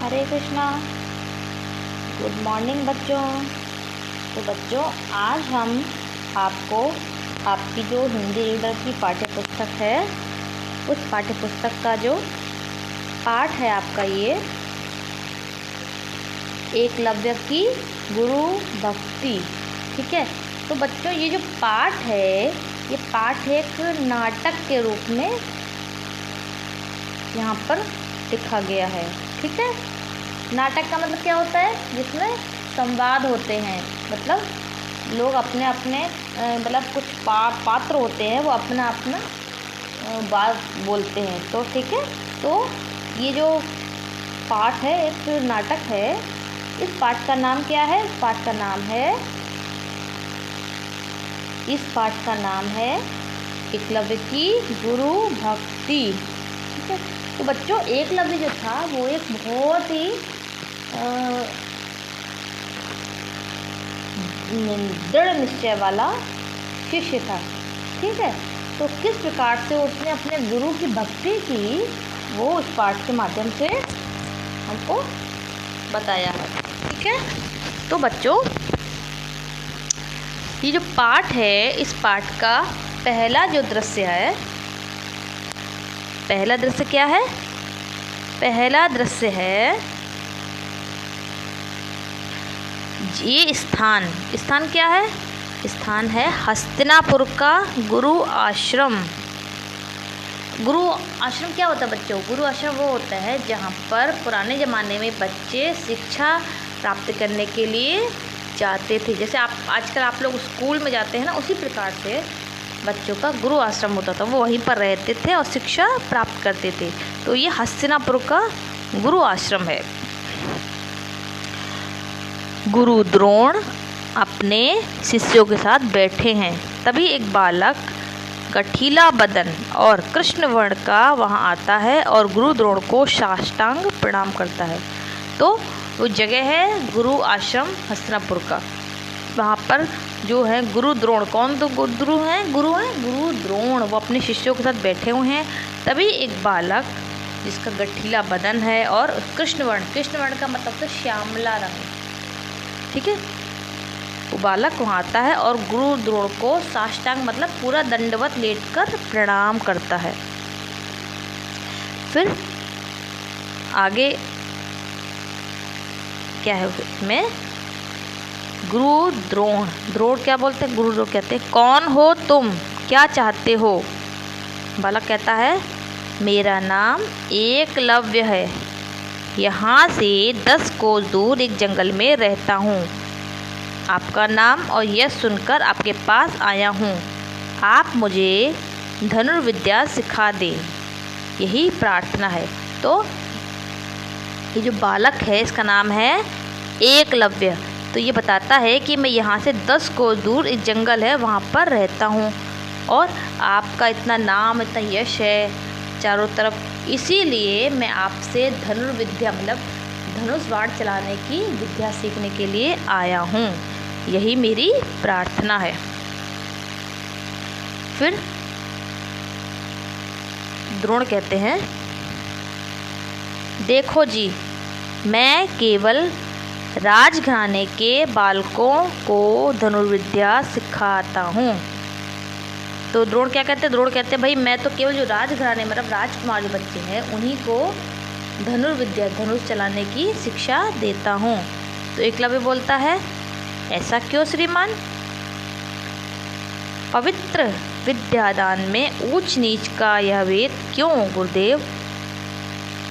हरे Krishna. Good morning बच्चों। तो बच्चों, आज हम आपको आपकी जो हिंदी रीडर की पाठ्य पुस्तक है, उस पाठ्य पुस्तक का जो पाठ है आपका ये एकलव्य की गुरु भक्ति। ठीक है। तो बच्चों, ये जो पाठ है, ये पाठ एक नाटक के रूप में यहाँ पर लिखा गया है। ठीक है। नाटक का मतलब क्या होता है? जिसमें संवाद होते हैं, मतलब लोग अपने अपने मतलब कुछ पात्र होते हैं, वो अपना अपना बात बोलते हैं। तो ठीक है। तो ये जो पाठ है एक नाटक है। इस पाठ का नाम क्या है? इस पाठ का नाम है एकलव्य की गुरु भक्ति। ठीक है। तो बच्चों, एकलव्य जो था वो एक बहुत ही दृढ़ निश्चय वाला शिष्य था। ठीक है। तो किस प्रकार से उसने अपने गुरु की भक्ति की, वो उस पाठ के माध्यम से हमको बताया है। ठीक है। तो बच्चों, ये जो पाठ है, इस पाठ का पहला जो दृश्य है, पहला दृश्य क्या है? पहला दृश्य है ये स्थान क्या है? स्थान है हस्तिनापुर का गुरु आश्रम। गुरु आश्रम क्या होता है बच्चों? गुरु आश्रम वो होता है जहाँ पर पुराने ज़माने में बच्चे शिक्षा प्राप्त करने के लिए जाते थे। जैसे आजकल आप लोग स्कूल में जाते हैं ना, उसी प्रकार से बच्चों का गुरु आश्रम होता था। वो वहीं पर रहते थे और शिक्षा प्राप्त करते थे। तो ये हस्तिनापुर का गुरु आश्रम है। गुरु द्रोण अपने शिष्यों के साथ बैठे हैं। तभी एक बालक गठीला बदन और कृष्ण वर्ण का वहाँ आता है और गुरु द्रोण को साष्टांग प्रणाम करता है। तो वो जगह है गुरु आश्रम हस्तिनापुर का। वहाँ पर जो है गुरु द्रोण, कौन तो गुरु हैं? गुरु द्रोण, वो अपने शिष्यों के साथ बैठे हुए हैं। तभी एक बालक जिसका गठीला बदन है और कृष्ण वर्ण का मतलब तो श्यामला रंग। ठीक है। वो बालक वहाँ आता है और गुरु द्रोण को साष्टांग मतलब पूरा दंडवत लेटकर प्रणाम करता है। फिर आगे क्या है उसमें? गुरु द्रोण क्या बोलते हैं? गुरु द्रोण कहते हैं, कौन हो तुम, क्या चाहते हो? बालक कहता है, मेरा नाम एकलव्य है, यहाँ से 10 कोस दूर एक जंगल में रहता हूँ। आपका नाम और यह सुनकर आपके पास आया हूँ। आप मुझे धनुर्विद्या सिखा दें, यही प्रार्थना है। तो ये जो बालक है, इसका नाम है एकलव्य। तो ये बताता है कि मैं यहाँ से 10 कोस दूर एक जंगल है, वहाँ पर रहता हूँ और आपका इतना नाम, इतना यश है चारों तरफ, इसीलिए मैं आपसे धनुर्विद्या मतलब धनुष बाण चलाने की विद्या सीखने के लिए आया हूँ। यही मेरी प्रार्थना है। फिर द्रोण कहते हैं, देखो जी, मैं केवल राजघराने के बालकों को धनुर्विद्या सिखाता हूँ। तो द्रोण क्या कहते हैं? द्रोण कहते हैं, भाई मैं तो केवल जो राजघराने मतलब राजकुमार जो बच्चे हैं, उन्हीं को धनुर्विद्या धनुष चलाने की शिक्षा देता हूँ। तो एकलव्य बोलता है, ऐसा क्यों श्रीमान? पवित्र विद्यादान में ऊंच नीच का यह भेद क्यों गुरुदेव?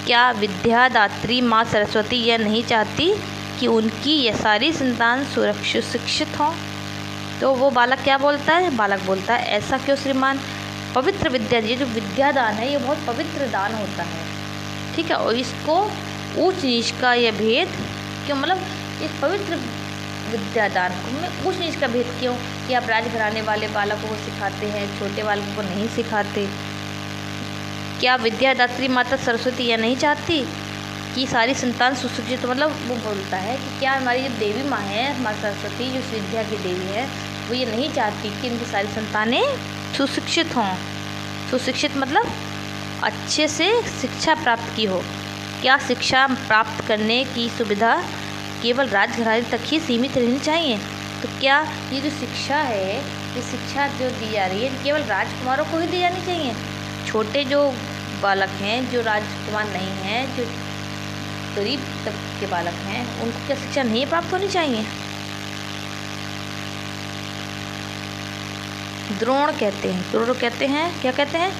क्या विद्यादात्री माँ सरस्वती यह नहीं चाहती कि उनकी यह सारी संतान सुरक्षित शिक्षित हों? तो वो बालक क्या बोलता है? बालक बोलता है, ऐसा क्यों श्रीमान? पवित्र विद्या, ये जो विद्यादान है, ये बहुत पवित्र दान होता है। ठीक है। और इसको ऊंच नीच का यह भेद क्यों, मतलब इस पवित्र विद्यादान में ऊंच नीच का भेद क्यों कि आप राजघराने वाले बालकों को सिखाते हैं, छोटे बालकों को नहीं सिखाते? क्या विद्यादात्री माता सरस्वती यह नहीं चाहती कि सारी संतान सुशिक्षित, मतलब वो बोलता है कि क्या हमारी जो देवी माँ है, माँ सरस्वती जो विद्या की देवी है, वो ये नहीं चाहती कि इनकी सारी संतानें सुशिक्षित हों। सुशिक्षित मतलब अच्छे से शिक्षा प्राप्त की हो। क्या शिक्षा प्राप्त करने की सुविधा केवल राजघराने तक ही सीमित रहनी चाहिए? तो क्या ये जो शिक्षा है, ये शिक्षा जो दी जा रही है केवल राजकुमारों को ही दी जानी चाहिए? छोटे जो बालक हैं, जो राजकुमार नहीं हैं, जो गरीब तबके के बालक हैं, उनको क्या शिक्षा नहीं प्राप्त होनी चाहिए? द्रोण कहते हैं, द्रोण कहते हैं, क्या कहते हैं?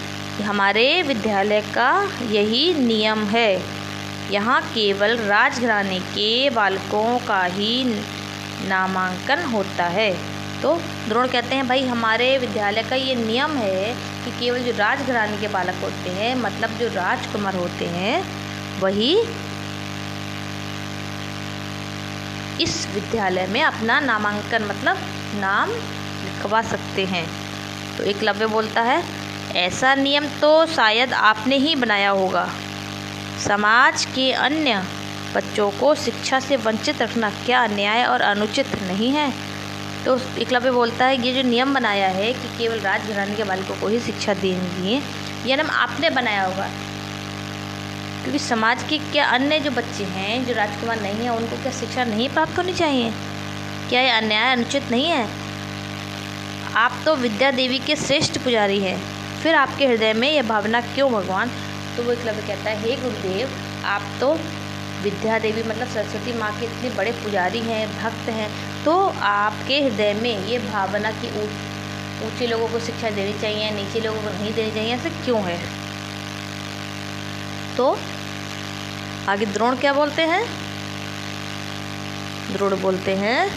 हमारे विद्यालय का यही नियम है, यहाँ केवल राजघराने के बालकों का ही नामांकन होता है। तो द्रोण कहते हैं भाई हमारे विद्यालय का ये नियम है कि केवल जो राजघराने के बालक होते हैं, मतलब जो राजकुमार होते हैं, वही इस विद्यालय में अपना नामांकन मतलब नाम लिखवा सकते हैं। तो एकलव्य बोलता है ऐसा नियम तो शायद आपने ही बनाया होगा। समाज के अन्य बच्चों को शिक्षा से वंचित रखना क्या अन्याय और अनुचित नहीं है? तो एकलव्य बोलता है ये जो नियम बनाया है कि केवल राजघराने के बालकों को ही शिक्षा देंगे, यह नियम आपने बनाया होगा, क्योंकि समाज के क्या अन्य जो बच्चे हैं जो राजकुमार नहीं हैं उनको क्या शिक्षा नहीं प्राप्त होनी चाहिए? क्या यह अन्याय अनुचित नहीं है? आप तो विद्या देवी के श्रेष्ठ पुजारी हैं, फिर आपके हृदय में यह भावना क्यों भगवान? तो वो एकलव्य कहता है हे गुरुदेव, आप तो विद्या देवी मतलब सरस्वती माँ के इतने बड़े पुजारी हैं, भक्त हैं, तो आपके हृदय में ये भावना कि ऊंचे लोगों को शिक्षा देनी चाहिए, नीचे लोगों को नहीं देनी चाहिए, ऐसे क्यों है? तो आगे द्रोण क्या बोलते हैं? द्रोण बोलते हैं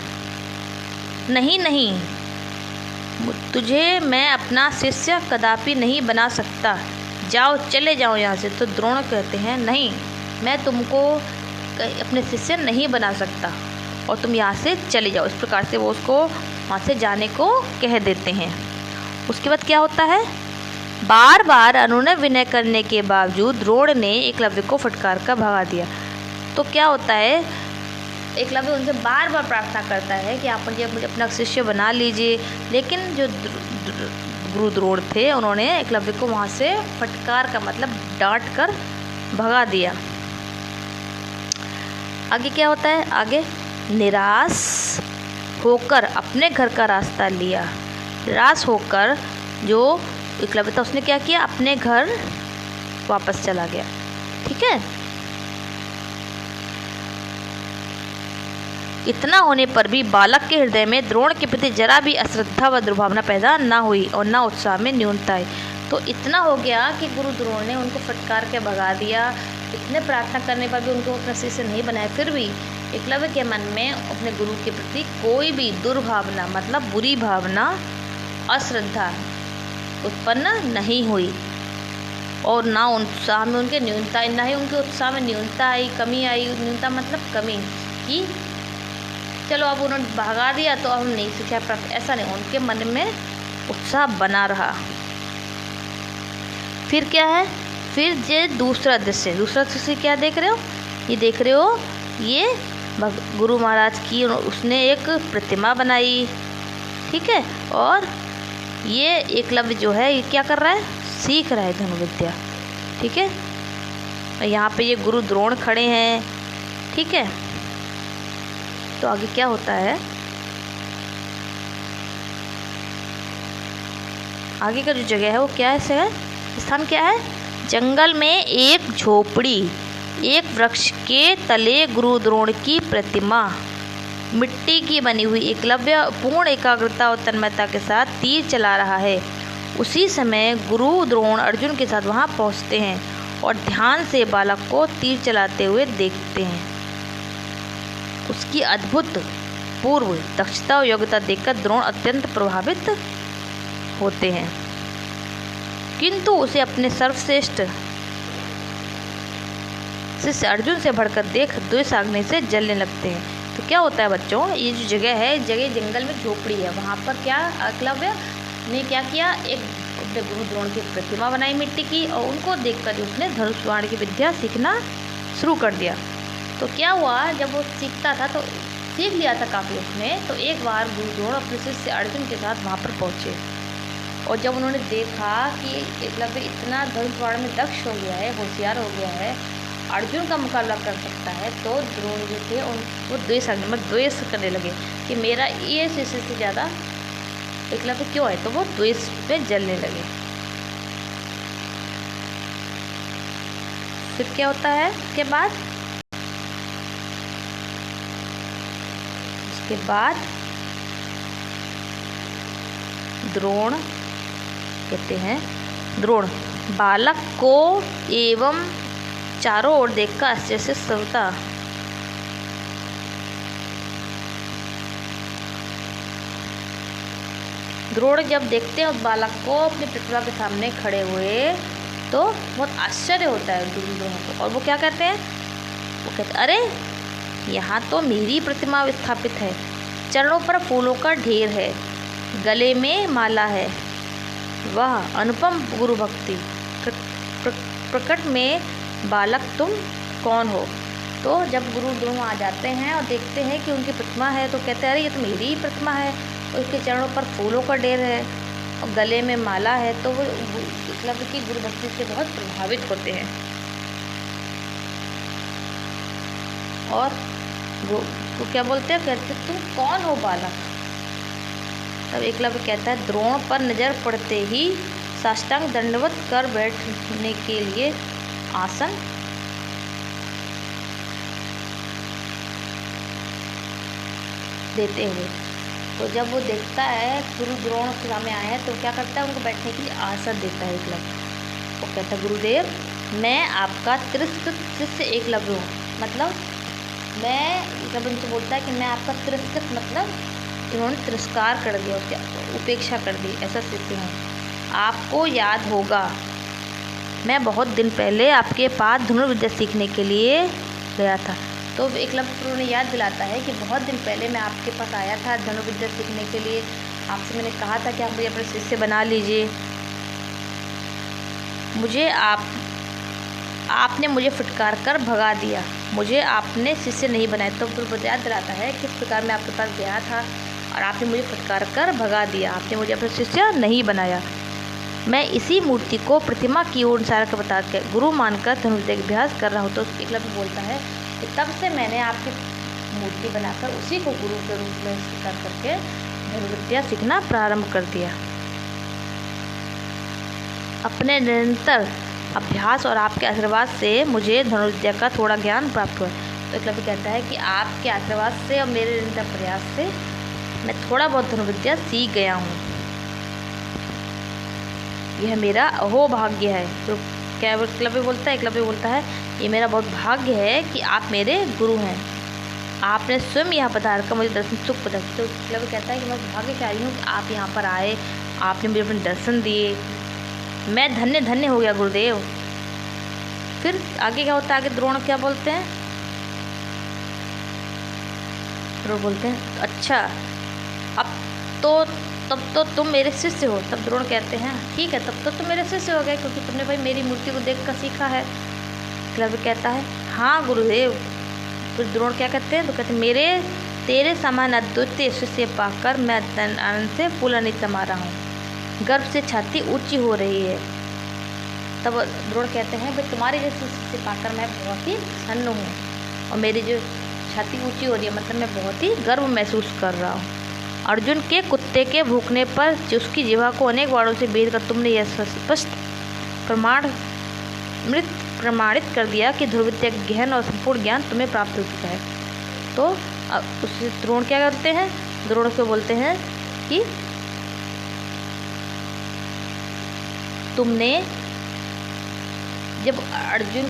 नहीं नहीं, तुझे मैं अपना शिष्य कदापि नहीं बना सकता, जाओ चले जाओ यहाँ से। तो द्रोण कहते हैं नहीं, मैं तुमको अपने शिष्य नहीं बना सकता और तुम यहाँ से चले जाओ। इस प्रकार से वो उसको वहाँ से जाने को कह देते हैं। उसके बाद क्या होता है? बार बार अनुनय विनय करने के बावजूद द्रोण ने एकलव्य को फटकार कर भगा दिया। तो क्या होता है? एकलव्य उनसे बार बार प्रार्थना करता है कि आप मुझे अपना शिष्य बना लीजिए, लेकिन जो गुरु द्रोण थे उन्होंने एकलव्य को वहाँ से फटकार का मतलब डांट कर भगा दिया। आगे क्या होता है? आगे निराश होकर अपने घर का रास्ता लिया। निराश होकर जो एकलव्य था उसने क्या किया? अपने घर वापस चला गया। ठीक है, इतना होने पर भी बालक के हृदय में द्रोण के प्रति जरा भी अश्रद्धा व दुर्भावना पैदा ना हुई और ना उत्साह में न्यूनता आई। तो इतना हो गया कि गुरु द्रोण ने उनको फटकार के भगा दिया। इतने प्रार्थना करने पर भी उनको अपना शिष्य नहीं बनाया, फिर भी एकलव्य के मन में अपने गुरु के प्रति कोई भी दुर्भावना मतलब बुरी भावना, अश्रद्धा उत्पन्न नहीं हुई और ना उत्साह में उनके न्यूनता, ना ही उनके उत्साह में न्यूनता आई, कमी आई। न्यूनता मतलब कमी कि चलो अब उन्होंने भगा दिया तो अब हम नहीं शिक्षा प्राप्त, ऐसा नहीं, उनके मन में उत्साह बना रहा। फिर क्या है? फिर ये दूसरा दृश्य क्या देख रहे हो? ये देख रहे हो, ये गुरु महाराज की उसने एक प्रतिमा बनाई। ठीक है, और ये एकलव्य जो है ये क्या कर रहा है? सीख रहा है धनुर्विद्या। ठीक है, यहाँ पे ये गुरु द्रोण खड़े हैं। ठीक है, तो आगे क्या होता है? आगे का जो जगह है वो क्या है? स्थान क्या है? जंगल में एक झोपड़ी, एक वृक्ष के तले गुरु द्रोण की प्रतिमा, मिट्टी की बनी हुई। एकलव्य पूर्ण एकाग्रता और तन्मयता के साथ तीर चला रहा है। उसी समय गुरु द्रोण अर्जुन के साथ वहां पहुंचते हैं और ध्यान से बालक को तीर चलाते हुए देखते हैं। उसकी अद्भुत पूर्व दक्षता और योग्यता देखकर द्रोण अत्यंत प्रभावित होते हैं, किंतु उसे अपने सर्वश्रेष्ठ शिष्य अर्जुन से बढ़कर देख द्वेष आग्नि से जलने लगते हैं। तो क्या होता है बच्चों? ये जो जगह है, जगह जंगल में झोपड़ी है, वहाँ पर क्या एकलव्य ने क्या किया? एक अपने गुरु द्रोण की प्रतिमा बनाई मिट्टी की और उनको देखकर उसने धनुष बाण की विद्या सीखना शुरू कर दिया। तो क्या हुआ? जब वो सीखता था तो सीख लिया था काफ़ी उसने, तो एक बार गुरु द्रोण अपने शिष्य अर्जुन के साथ वहाँ पर पहुँचे और जब उन्होंने देखा कि एकलव्य इतना धनुष बाण में दक्ष हो गया है, होशियार हो गया है, अर्जुन का मुकाबला कर सकता है, तो द्रोण जो थे वो द्वेष करने लगे कि मेरा ये शिष्य से ज़्यादा एकलव्य क्यों है, तो वो द्वेष पे जलने लगे। फिर क्या होता है उसके बाद द्रोण कहते हैं, द्रोण बालक को एवं चारों ओर देखकर आश्चर्य से श्रोता। द्रोण जब देखते हैं उस बालक को अपनी प्रतिभा के सामने खड़े हुए, तो बहुत आश्चर्य होता है द्रोण को। और वो क्या कहते हैं, वो कहते अरे यहाँ तो मेरी प्रतिमा स्थापित है, चरणों पर फूलों का ढेर है, गले में माला है, वह अनुपम गुरु भक्ति, प्रकट में बालक तुम कौन हो। तो जब गुरु द्रोण आ जाते हैं और देखते हैं कि उनकी प्रतिमा है, तो कहते हैं अरे ये तो मेरी ही प्रतिमा है, और उसके चरणों पर फूलों का ढेर है और गले में माला है। तो वो एकलव्य की गुरु भक्ति से बहुत प्रभावित होते हैं। और वो क्या बोलते हैं, कहते तुम कौन हो बालक। तब एकलव्य कहता है द्रोण पर नज़र पड़ते ही साष्टांग दंडवत कर बैठने के लिए आसन देते हुए। तो जब वो देखता है गुरु द्रोण के सामने आए हैं, तो क्या करता है, उनको बैठने के लिए आसन देता है एकलव्य। वो कहता है गुरुदेव मैं आपका तिरस्कृत शिष्य एकलव्य हूँ। मतलब मैं जब उनसे बोलता है कि मैं आपका तिरस्कृत, मतलब इन्होंने तिरस्कार कर दिया, उसकी उपेक्षा कर दी, ऐसा शिष्य हूँ। आपको याद होगा मैं बहुत दिन पहले आपके पास धनुर्विद्या सीखने के लिए गया था। तो एकलव्य उन्हें याद दिलाता है कि बहुत दिन पहले मैं आपके पास आया था धनुर्विद्या सीखने के लिए, आपसे मैंने कहा था कि आप मुझे अपने शिष्य बना लीजिए। मुझे आपने मुझे फटकार कर भगा दिया, मुझे आपने शिष्य नहीं बनाया। तो फिर याद दिलाता है किस प्रकार मैं आपके पास गया था और आपने मुझे फटकार कर भगा दिया, आपने मुझे अपना शिष्य नहीं बनाया। मैं इसी मूर्ति को प्रतिमा की ओर इशारा कर बता के गुरु मानकर धनुर्विद्या अभ्यास कर रहा हूँ। तो एकलव्य बोलता है कि तब से मैंने आपकी मूर्ति बनाकर उसी को गुरु के रूप में स्वीकार करके धनुर्विद्या सीखना प्रारंभ कर दिया। अपने निरंतर अभ्यास और आपके आशीर्वाद से मुझे धनुर्विद्या का थोड़ा ज्ञान प्राप्त हुआ। तो एकलव्य कहता है कि आपके आशीर्वाद से और मेरे निरंतर प्रयास से मैं थोड़ा बहुत धनुर्विद्या सीख गया हूँ। यह मेरा अहोभाग्य है। तो क्या एकलव्य बोलता है, एकलव्य बोलता है ये मेरा बहुत भाग्य है कि आप मेरे गुरु हैं, आपने स्वयं यहाँ पधार कर मुझे दर्शन सुख प्रदान। तो एकलव्य कहता है कि मैं भाग्यशाली हूँ कि आप यहाँ पर आए, आपने मुझे अपने दर्शन दिए, मैं धन्य धन्य हो गया गुरुदेव। फिर आगे क्या होता है, आगे द्रोण क्या बोलते हैं, द्रोण बोलते हैं अच्छा अब तो तब तो तुम मेरे शिष्य हो। तब द्रोण कहते हैं ठीक है, तब तो तुम मेरे शिष्य हो गए, क्योंकि तुमने भाई मेरी मूर्ति को देख कर सीखा है। एकलव्य कहता है हाँ गुरुदेव। फिर द्रोण क्या कहते हैं, तो कहते मेरे तेरे समान अद्वितीय शिष्य पाकर मैं आनंद से फूलनित समा रहा हूँ, गर्व से छाती ऊंची हो रही है। तब द्रोण कहते हैं भाई तुम्हारे जैसे शिष्य पाकर मैं बहुत ही प्रसन्न हूँ और मेरी जो छाती ऊंची हो रही है, मतलब मैं बहुत ही गर्व महसूस कर रहा हूँ। अर्जुन के कुत्ते के भूखने पर उसकी जिह्वा को अनेक बारों से बेध कर तुमने यह स्पष्ट प्रमाणित कर दिया कि धनुर्विद्या गहन और संपूर्ण ज्ञान तुम्हें प्राप्त हो चुका है। तो उस द्रोण क्या करते हैं, द्रोण को बोलते हैं कि तुमने जब अर्जुन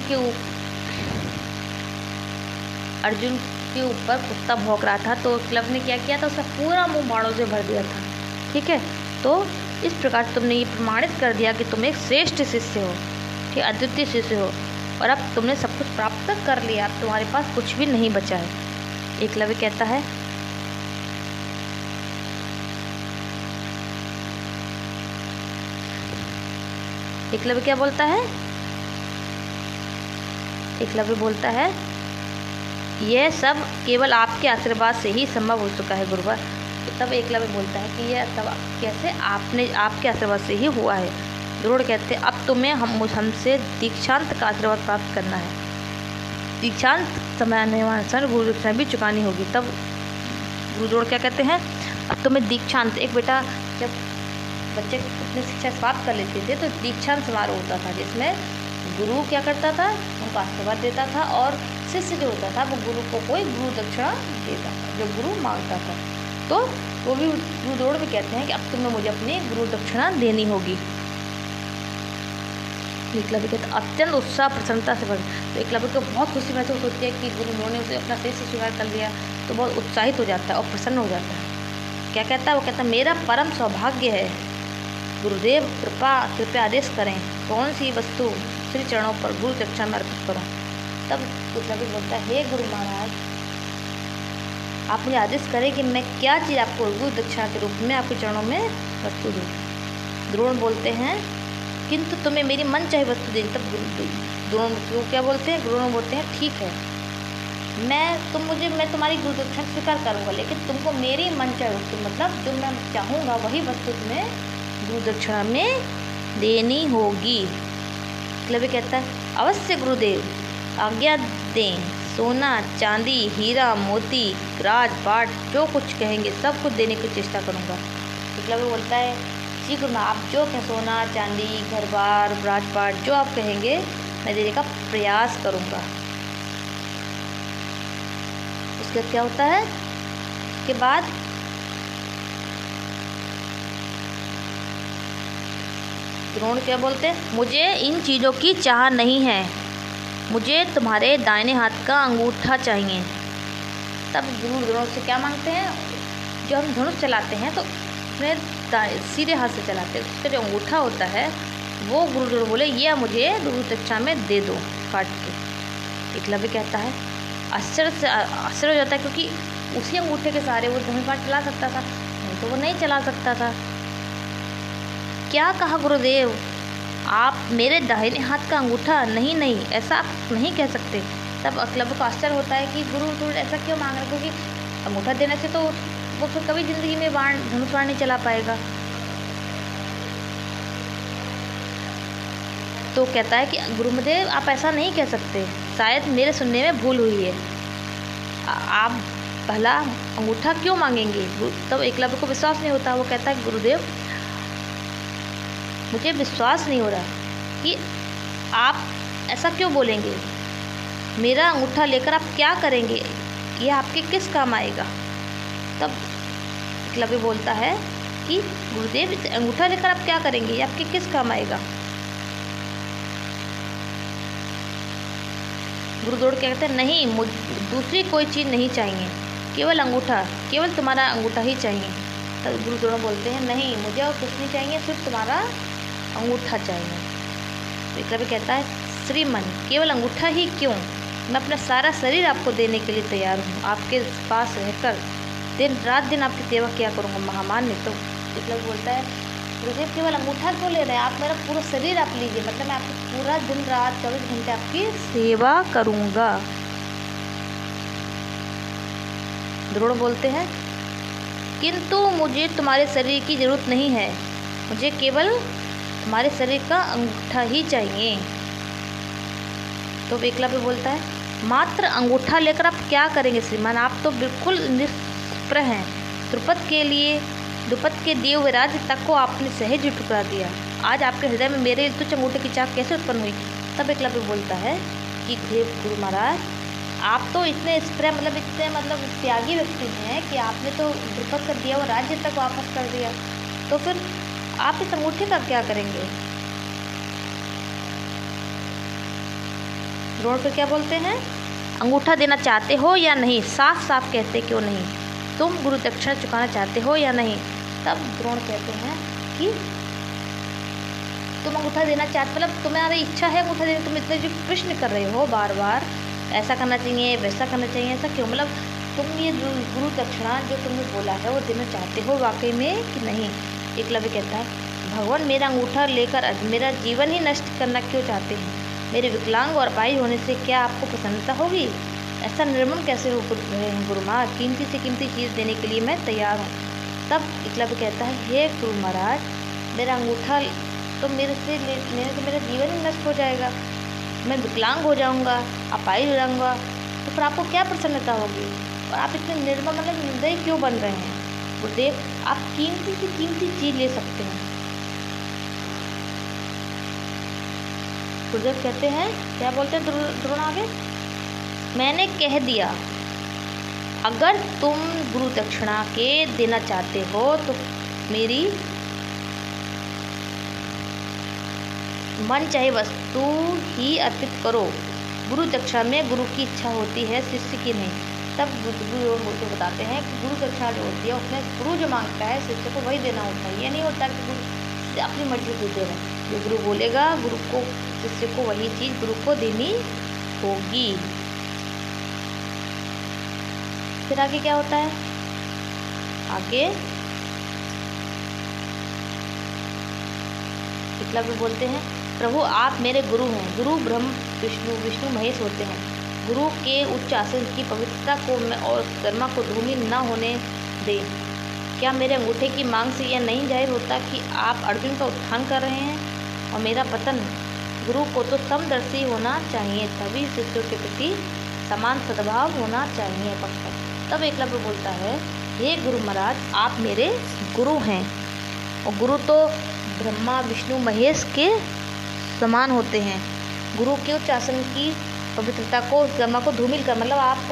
के ऊपर कुत्ता भौंक रहा था, तो एकलव्य ने क्या किया था, उसका पूरा मुंह बाणों से भर दिया था। ठीक है, तो इस प्रकार तुमने ये प्रमाणित कर दिया कि तुम एक श्रेष्ठ शिष्य हो, ठीक, अद्वितीय शिष्य हो, और अब तुमने सब कुछ प्राप्त कर लिया, अब तुम्हारे पास कुछ भी नहीं बचा है। एकलव्य कहता है एकलव्य क्या बोलता है, एकलव्य बोलता है यह सब केवल आपके आशीर्वाद से ही संभव हो चुका है गुरुवर। तो तब एकलव्य बोलता है कि यह सब कैसे आपके आशीर्वाद से ही हुआ है। द्रोण कहते अब तुम्हें हमसे दीक्षांत का आशीर्वाद प्राप्त करना है। दीक्षांत समयानुसार गुरु दक्षिणा भी चुकानी होगी। तब गुरु द्रोण क्या कहते हैं, अब तुम्हें दीक्षांत, एक बेटा जब बच्चे अपनी शिक्षा समाप्त कर लेते थे तो दीक्षांत समारोह होता था, जिसमें गुरु क्या करता था, उनको आशीर्वाद देता था और शिष्य जो होता था वो गुरु को कोई गुरु दक्षिणा देता था जो गुरु मांगता था। तो वो भी गुरु द्रोण भी कहते हैं कि अब तुम्हें मुझे अपनी गुरु दक्षिणा देनी होगी। एकलव्य कहते अत्यंत उत्साह प्रसन्नता से भर, तो एकलव्य को बहुत खुशी महसूस होती है कि गुरु द्रोण ने उसे अपना शिष्य स्वीकार कर लिया, तो बहुत उत्साहित हो जाता है और प्रसन्न हो जाता है। क्या कहता है, वो कहता है मेरा परम सौभाग्य है गुरुदेव, कृपया आदेश करें कौन सी वस्तु श्री चरणों पर गुरु दक्षिणा में अर्पित करूँ। तब एकलव्य बोलता है, हे गुरु महाराज, आप मुझे आदेश करें कि मैं क्या चीज़ आपको गुरु दक्षिणा के रूप में आपके चरणों में वस्तु दूँ। द्रोण बोलते हैं, किंतु तुम्हें मेरी मन चाहे वस्तु देनी। तब द्रोण क्या बोलते हैं, द्रोण बोलते हैं ठीक है, मैं तुम्हारी गुरु दक्षिणा स्वीकार करूँगा, लेकिन तुमको मेरी मन चाहे वस्तु, मतलब जो मैं चाहूँगा वही वस्तु तुम्हें गुरु दक्षिणा में देनी होगी। एकलव्य कहता है अवश्य गुरुदेव, आज्ञा दें, सोना चांदी हीरा मोती राजपाट जो कुछ कहेंगे सब कुछ देने की चेष्टा करूँगा। एकलव्य बोलता है जी गुरु, आप जो कहें, सोना चांदी घर बार राजपाट जो आप कहेंगे मैं देने का प्रयास करूँगा। उसके क्या होता है, उसके बाद द्रोण क्या बोलते हैं, मुझे इन चीज़ों की चाह नहीं है, मुझे तुम्हारे दाहिने हाथ का अंगूठा चाहिए। तब गुरु द्रोण से क्या मांगते हैं, जो हम धनुष चलाते हैं तो अपने सीधे हाथ से चलाते हैं, उसका जो अंगूठा होता है वो गुरु द्रोण बोले यह मुझे गुरु दक्षिणा में दे दो काट के। एकलव्य कहता है आश्चर्य हो जाता है, क्योंकि उसी अंगूठे के सहारे वो धनुष बाण चला सकता था, नहीं तो वो नहीं चला सकता था। क्या कहा गुरुदेव, आप मेरे दाहिने हाथ का अंगूठा? नहीं नहीं, ऐसा आप नहीं कह सकते। तब एकलव्य को आश्चर्य होता है कि गुरु द्रोण ऐसा क्यों मांग रहे, क्योंकि अंगूठा देने से तो वो फिर कभी ज़िंदगी में धनुष बाण नहीं चला पाएगा। तो कहता है कि गुरुदेव आप ऐसा नहीं कह सकते, शायद मेरे सुनने में भूल हुई है, आप भला अंगूठा क्यों मांगेंगे। तब एकलव्य को विश्वास नहीं होता, वो कहता है गुरुदेव मुझे विश्वास नहीं हो रहा कि आप ऐसा क्यों बोलेंगे, मेरा अंगूठा लेकर आप क्या करेंगे, ये आपके किस काम आएगा। तब एकलव्य बोलता है कि गुरुदेव अंगूठा लेकर आप क्या करेंगे, ये आपके किस काम आएगा। गुरु द्रोण क्या कहते हैं, नहीं दूसरी कोई चीज़ नहीं चाहिए, केवल अंगूठा, केवल तुम्हारा अंगूठा ही चाहिए। तब गुरु द्रोण बोलते हैं नहीं मुझे और कुछ नहीं चाहिए, सिर्फ तुम्हारा अंगूठा चाहिए। तो एकलव्य कहता है श्रीमन केवल अंगूठा ही क्यों, मैं अपना सारा शरीर आपको देने के लिए तैयार हूँ, आपके पास रहकर रात दिन आपकी सेवा किया करूँगा महामान्य। तो एकलव्य बोलता है गुरुदेव केवल अंगूठा क्यों ले रहे हैं, आप मेरा पूरा शरीर आप लीजिए, मतलब मैं आपकी पूरा दिन रात 24 घंटे आपकी सेवा करूँगा। द्रोण बोलते हैं किंतु मुझे तुम्हारे शरीर की जरूरत नहीं है, मुझे केवल तुम्हारे शरीर का अंगूठा ही चाहिए। तो एकलव्य बोलता है मात्र अंगूठा लेकर आप क्या करेंगे श्रीमान, आप तो बिल्कुल निष्प्रह हैं, द्रुपद के दिए हुए राज्य तक को आपने सहज ठुकरा दिया, आज आपके हृदय में मेरे तुच्छ अंगूठे की चाह कैसे उत्पन्न हुई। तब एकलव्य बोलता है कि देव गुरु महाराज आप तो इतने इतने त्यागी व्यक्ति हैं कि आपने तो द्रुपद का दिया हुआ राज्य तक वापस कर दिया, तो फिर आप इस अंगूठे का क्या करेंगे। द्रोण फिर क्या बोलते हैं, अंगूठा देना चाहते हो या नहीं, साफ साफ कहते क्यों नहीं, तुम गुरु दक्षिणा चुकाना चाहते हो या नहीं। तब द्रोण कहते हैं कि तुम अंगूठा देना चाहते, मतलब तुम्हारी इच्छा है अंगूठा देने, तुम इतने जो प्रश्न कर रहे हो बार बार, ऐसा करना चाहिए वैसा करना चाहिए, ऐसा क्यों, मतलब तुम ये गुरु दक्षिणा जो तुमने बोला है वो देना चाहते हो वाकई में कि नहीं। एकलव्य कहता है भगवान मेरा अंगूठा लेकर मेरा जीवन ही नष्ट करना क्यों चाहते हैं, मेरे विकलांग और अपाहिज होने से क्या आपको प्रसन्नता होगी, ऐसा निर्मम कैसे हो गुरु माँ, कीमती से कीमती चीज़ देने के लिए मैं तैयार हूँ। तब एकलव्य कहता है हे गुरु महाराज मेरा अंगूठा तो मेरे से लेने से मेरा जीवन ही नष्ट हो जाएगा, मैं विकलांग हो जाऊंगा, अपाहिज हो जाऊंगा, तो फिर आपको क्या प्रसन्नता होगी? और आप इतने निर्मल मतलब निर्दयी क्यों बन रहे हैं? गुरुदेव, आप कीमती से कीमती चीज ले सकते हैं। गुरुदेव कहते हैं, क्या बोलते हैं द्रोण आगे? मैंने कह दिया, अगर तुम गुरु दक्षिणा के देना चाहते हो तो मेरी मन चाहे वस्तु ही अर्पित करो। गुरु दक्षिणा में गुरु की इच्छा होती है, शिष्य की नहीं। तब गुरु को बताते हैं कि गुरु दक्षिणा जो होती है उसमें गुरु जो मांगता है शिष्य को वही देना होता है। ये नहीं होता कि गुरु अपनी मर्जी से दे रहा है। जो गुरु बोलेगा गुरु को, शिष्य को वही चीज़ गुरु को देनी होगी। फिर आगे क्या होता है? आगे एकलव्य बोलते हैं, प्रभु आप मेरे गुरु हैं। गुरु ब्रह्म विष्णु महेश होते हैं। गुरु के उच्च आसन की पवित्रता को और कर्मा को धूमिल न होने दे। क्या मेरे अंगूठे की मांग से यह नहीं जाहिर होता कि आप अर्जुन का उत्थान कर रहे हैं और मेरा पतन? गुरु को तो समदर्शी होना चाहिए, तभी शिष्यों के प्रति समान सद्भाव होना चाहिए पक्का। तब एकलव्य बोलता है, हे गुरु महाराज आप मेरे गुरु हैं। और गुरु तो ब्रह्मा विष्णु महेश के समान होते हैं। गुरु के उच्च आसन की पवित्रता को, कर्मा को धूमिल कर, मतलब आप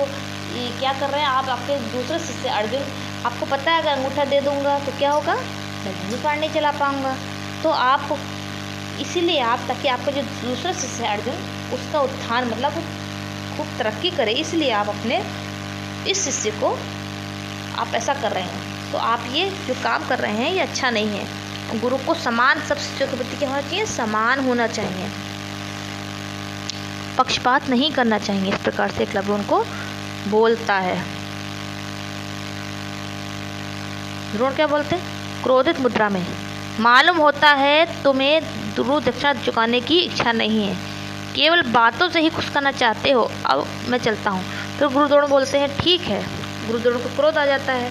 ये क्या कर रहे हैं? आप आपके दूसरे शिष्य अर्जुन, आपको पता है अगर अंगूठा दे दूंगा तो क्या होगा? मैं धनुष बाण नहीं चला पाऊंगा। तो आप इसीलिए आप, ताकि आपका जो दूसरा शिष्य है अर्जुन, उसका उत्थान मतलब खूब तरक्की करे, इसलिए आप अपने इस शिष्य को आप ऐसा कर रहे हैं। तो आप ये जो काम कर रहे हैं ये अच्छा नहीं है। गुरु को समान, सब शिष्यों के प्रति क्या होना चाहिए? समान होना चाहिए, पक्षपात नहीं करना चाहिए। इस प्रकार से एकलव्य उनको बोलता है। द्रोण क्या बोलते हैं? क्रोधित मुद्रा में, मालूम होता है तुम्हें गुरु दक्षिणा चुकाने की इच्छा नहीं है, केवल बातों से ही खुश करना चाहते हो। अब मैं चलता हूँ। तो गुरु द्रोण बोलते हैं, ठीक है। गुरु द्रोण को क्रोध आ जाता है।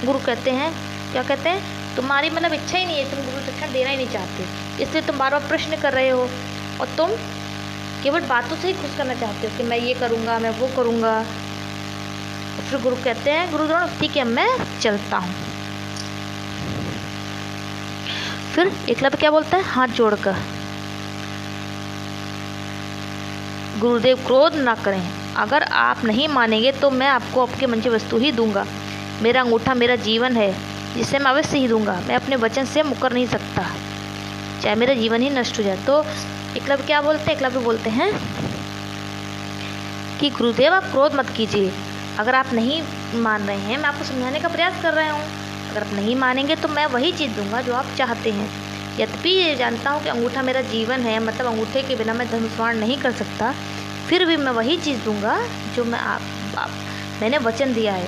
गुरु कहते हैं, क्या कहते हैं? तुम्हारी मतलब इच्छा ही नहीं है, तुम गुरु दक्षिणा देना ही नहीं चाहते, इसलिए तुम बार बार प्रश्न कर रहे हो और तुम केवल बातों से ही खुश करना चाहते हो कि मैं ये करूँगा, मैं वो करूँगा। और फिर गुरु कहते हैं, गुरु द्रोण ठीक है मैं चलता हूँ। फिर एकलव्य क्या बोलता है? हाथ जोड़कर, गुरुदेव क्रोध ना करें, अगर आप नहीं मानेंगे तो मैं आपको आपके मंचे वस्तु ही दूंगा। मेरा अंगूठा मेरा जीवन है, जिसे मैं अवश्य ही दूंगा। मैं अपने वचन से मुकर नहीं सकता, चाहे मेरा जीवन ही नष्ट हो जाए। तो एकलव्य क्या बोलते हैं? एकलव्य बोलते हैं कि गुरुदेव आप क्रोध मत कीजिए, अगर आप नहीं मान रहे हैं, मैं आपको समझाने का प्रयास कर रहा हूँ, अगर आप नहीं मानेंगे तो मैं वही चीज़ दूंगा जो आप चाहते हैं। यद्यपि ये जानता हूँ कि अंगूठा मेरा जीवन है, मतलब अंगूठे के बिना मैं धनुष बाण नहीं कर सकता, फिर भी मैं वही चीज़ दूंगा जो मैंने वचन दिया है।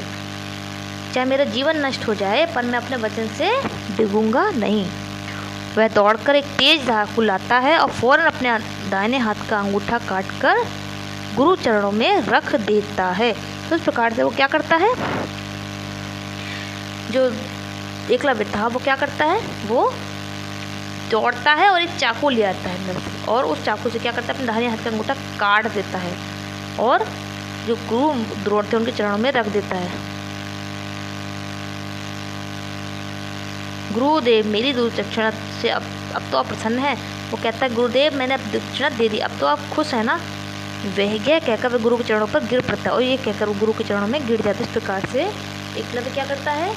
चाहे मेरा जीवन नष्ट हो जाए, पर मैं अपने वचन से डिगूंगा नहीं। वह दौड़कर एक तेज धाकु लाता है और फौरन अपने दाहिने हाथ का अंगूठा काटकर गुरु चरणों में रख देता है। तो इस प्रकार से वो क्या करता है? जो एकलव्य था वो क्या करता है? वो दौड़ता है और एक चाकू ले आता है अंदर से, और उस चाकू से क्या करता है? अपने दाहिने हाथ का अंगूठा काट देता है और जो गुरु द्रोण थे उनके चरणों में रख देता है। गुरुदेव मेरी गुरु दक्षिणा से अब तो आप प्रसन्न है। वो कहता है, गुरुदेव मैंने अब दक्षिणा दे दी, अब तो आप खुश है ना? वह गया कहकर वह गुरु के चरणों पर गिर पड़ता है और ये कहकर वो गुरु के चरणों में गिर जाता है। इस प्रकार से एकलव्य क्या करता है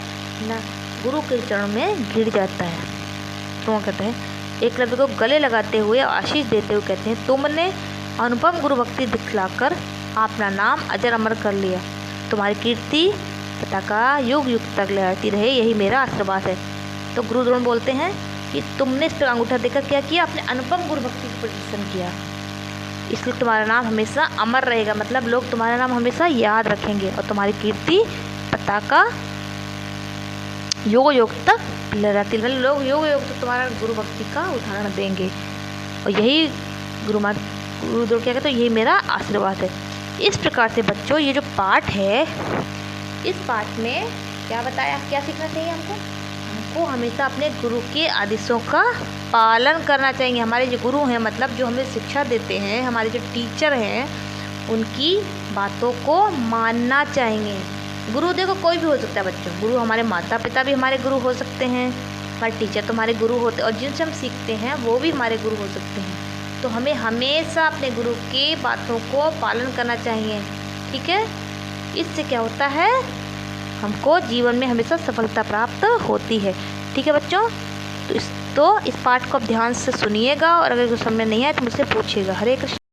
ना? गुरु के चरणों में गिर जाता है। तो कहते हैं, एकलव्य को गले लगाते हुए आशीष देते हुए कहते हैं, तुमने अनुपम गुरु भक्ति दिखलाकर अपना नाम अजर अमर कर लिया। तुम्हारी कीर्ति पताका युग युग तक लहराती रहे, यही मेरा आशीर्वाद है। तो गुरु द्रोण बोलते हैं कि तुमने इस पर अंगूठा देकर क्या किया? अपने अनुपम गुरु भक्ति का प्रदर्शन किया, इसलिए तुम्हारा नाम हमेशा अमर रहेगा, मतलब लोग तुम्हारा नाम हमेशा याद रखेंगे और तुम्हारी कीर्ति पताका योग योग तक लहराती, मतलब लोग योग योग तक तुम्हारा गुरु भक्ति का उदाहरण देंगे। और यही गुरु द्रोण क्या कहते हैं? यही मेरा आशीर्वाद है। इस प्रकार से बच्चों ये जो पाठ है, इस पाठ में क्या बताया, क्या सीखना चाहिए हमको? हमको हमेशा अपने गुरु के आदेशों का पालन करना चाहिए। हमारे जो गुरु हैं, मतलब जो हमें शिक्षा देते हैं, हमारे जो टीचर हैं, उनकी बातों को मानना चाहिए। गुरु देखो कोई भी हो सकता है बच्चों। गुरु हमारे माता पिता भी हमारे गुरु हो सकते हैं, हमारे टीचर तो हमारे गुरु होते हैं, और जिनसे हम सीखते हैं वो भी हमारे गुरु हो सकते हैं। तो हमें हमेशा अपने गुरु की बातों को पालन करना चाहिए, ठीक है। इससे क्या होता है, हमको जीवन में हमेशा सफलता प्राप्त होती है, ठीक है बच्चों। तो इस पाठ को आप ध्यान से सुनिएगा, और अगर कुछ समझ में नहीं आए तो मुझसे पूछिएगा। हरे कृष्ण।